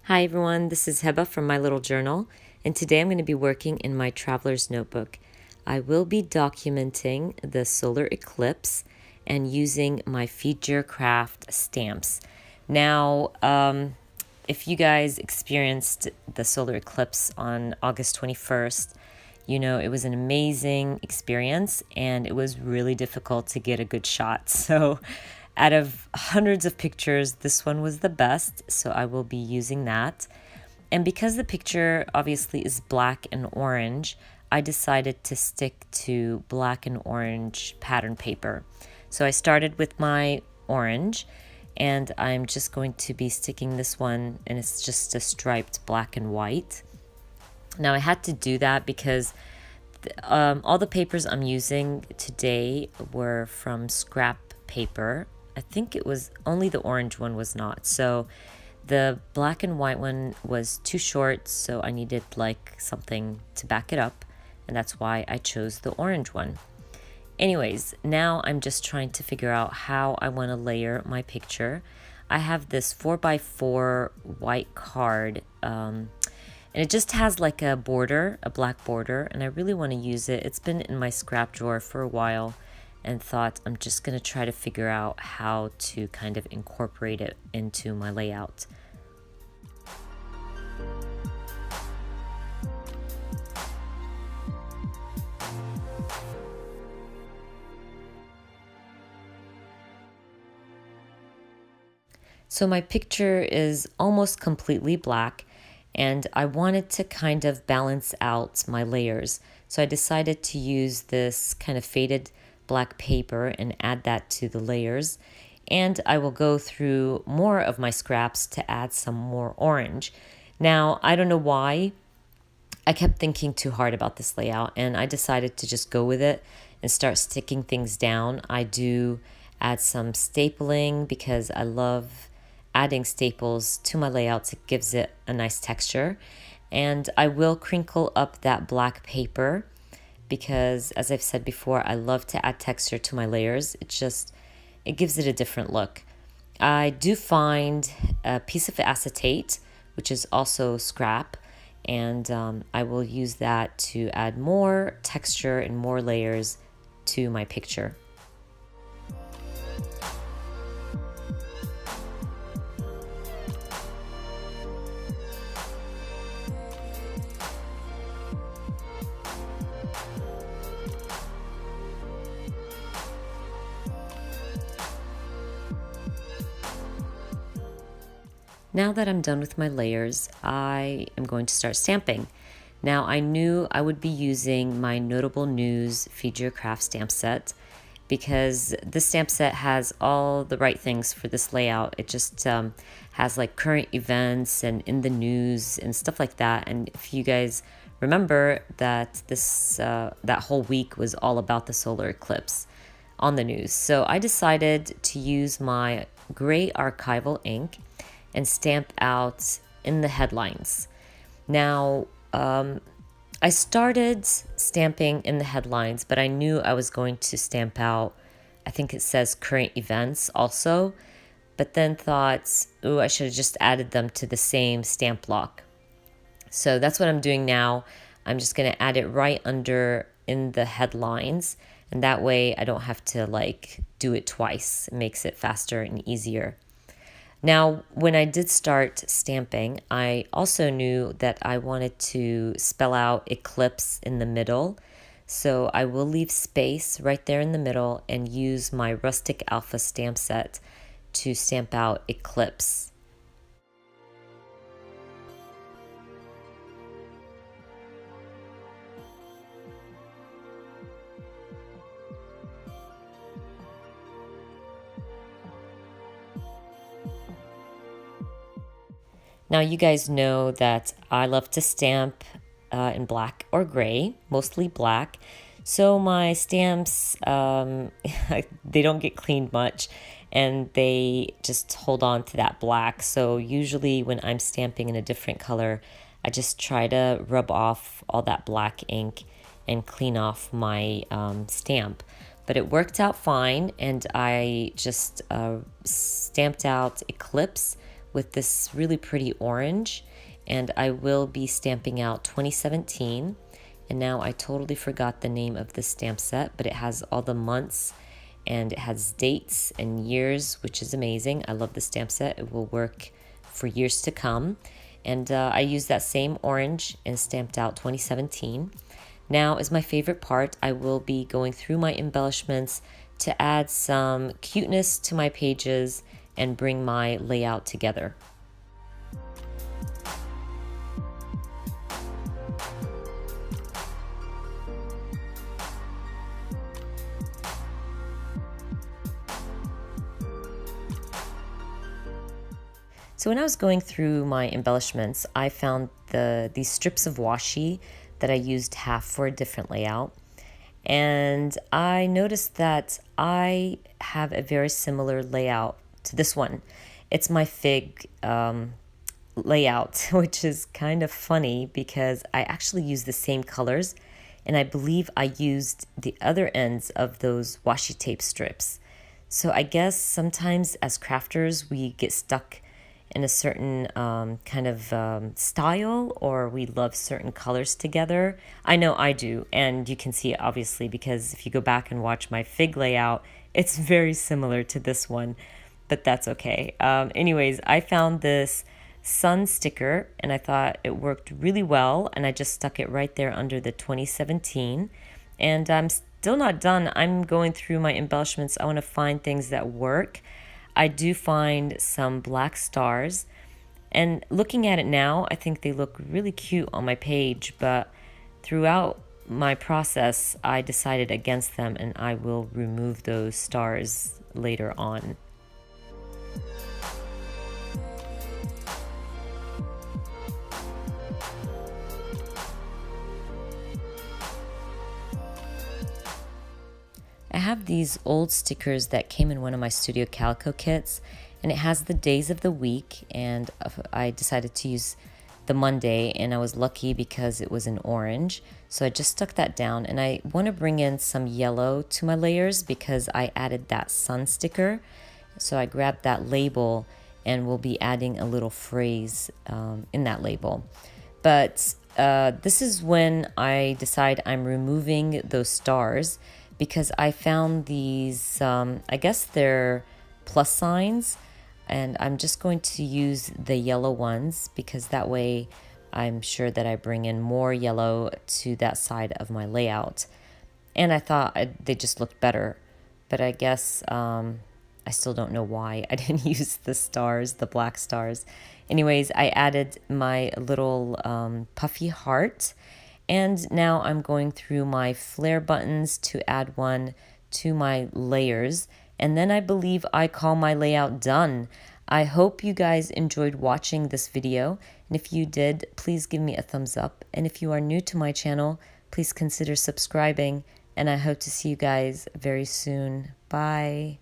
Hi everyone, this is Heba from My Little Journal, and today I'm going to be working in my traveler's notebook. I will be documenting the solar eclipse and using my Feed Craft stamps. Now, if you guys experienced the solar eclipse on August 21st, you know it was an amazing experience and it was really difficult to get a good shot. So out of hundreds of pictures, this one was the best, so I will be using that. And because the picture obviously is black and orange, I decided to stick to black and orange pattern paper. So I started with my orange, and I'm just going to be sticking this one, and it's just a striped black and white. Now I had to do that because all the papers I'm using today were from scrap paper. I think it was only the orange one was not. So the black and white one was too short, so I needed like something to back it up, and that's why I chose the orange one. Anyways, now I'm just trying to figure out how I want to layer my picture. I have this 4x4 white card, and it just has like a border, a black border, and I really want to use it. It's been in my scrap drawer for a while, and thought I'm just going to try to figure out how to kind of incorporate it into my layout. So my picture is almost completely black, and I wanted to kind of balance out my layers. So I decided to use this kind of faded black paper and add that to the layers, and I will go through more of my scraps to add some more orange. Now I don't know why I kept thinking too hard about this layout, and I decided to just go with it and start sticking things down. I do add some stapling because I love adding staples to my layouts. It gives it a nice texture, and I will crinkle up that black paper because, as I've said before, I love to add texture to my layers. It gives it a different look. I do find a piece of acetate, which is also scrap, and I will use that to add more texture and more layers to my picture. Now that I'm done with my layers, I am going to start stamping. Now I knew I would be using my Notable News Feed Your Craft stamp set because this stamp set has all the right things for this layout. It just has like current events and in the news and stuff like that. And if you guys remember that that whole week was all about the solar eclipse on the news. So I decided to use my gray archival ink and stamp out in the headlines. Now, I started stamping in the headlines, but I knew I was going to stamp out, I think it says current events also, but then thought, ooh, I should have just added them to the same stamp block. So that's what I'm doing now. I'm just gonna add it right under in the headlines, and that way I don't have to like do it twice. It makes it faster and easier. Now, when I did start stamping, I also knew that I wanted to spell out Eclipse in the middle. So I will leave space right there in the middle and use my Rustic Alpha stamp set to stamp out Eclipse. Now you guys know that I love to stamp in black or gray, mostly black. So my stamps, they don't get cleaned much and they just hold on to that black. So usually when I'm stamping in a different color, I just try to rub off all that black ink and clean off my stamp. But it worked out fine, and I just stamped out Eclipse with this really pretty orange, and I will be stamping out 2017. And now I totally forgot the name of the stamp set, but it has all the months and it has dates and years, which is amazing. I love the stamp set. It will work for years to come. And I used that same orange and stamped out 2017. Now is my favorite part. I will be going through my embellishments to add some cuteness to my pages and bring my layout together. So when I was going through my embellishments, I found these strips of washi that I used half for a different layout. And I noticed that I have a very similar layout to this one. It's my fig layout, which is kind of funny because I actually use the same colors, and I believe I used the other ends of those washi tape strips. So I guess sometimes as crafters we get stuck in a certain kind of style, or we love certain colors together. I know I do, and you can see it obviously because if you go back and watch my fig layout, it's very similar to this one, but that's okay. Anyways, I found this sun sticker and I thought it worked really well, and I just stuck it right there under the 2017. And I'm still not done. I'm going through my embellishments. I want to find things that work. I do find some black stars, and looking at it now, I think they look really cute on my page, but throughout my process, I decided against them, and I will remove those stars later on. I have these old stickers that came in one of my Studio Calico kits, and it has the days of the week, and I decided to use the Monday, and I was lucky because it was in orange, so I just stuck that down. And I want to bring in some yellow to my layers because I added that sun sticker, so I grabbed that label and we'll be adding a little phrase in that label. But this is when I decide I'm removing those stars, because I found these, I guess they're plus signs, and I'm just going to use the yellow ones because that way I'm sure that I bring in more yellow to that side of my layout. And I thought they just looked better, but I guess I still don't know why I didn't use the stars, the black stars. Anyways, I added my little puffy heart. And now I'm going through my flare buttons to add one to my layers. And then I believe I call my layout done. I hope you guys enjoyed watching this video. And if you did, please give me a thumbs up. And if you are new to my channel, please consider subscribing. And I hope to see you guys very soon. Bye.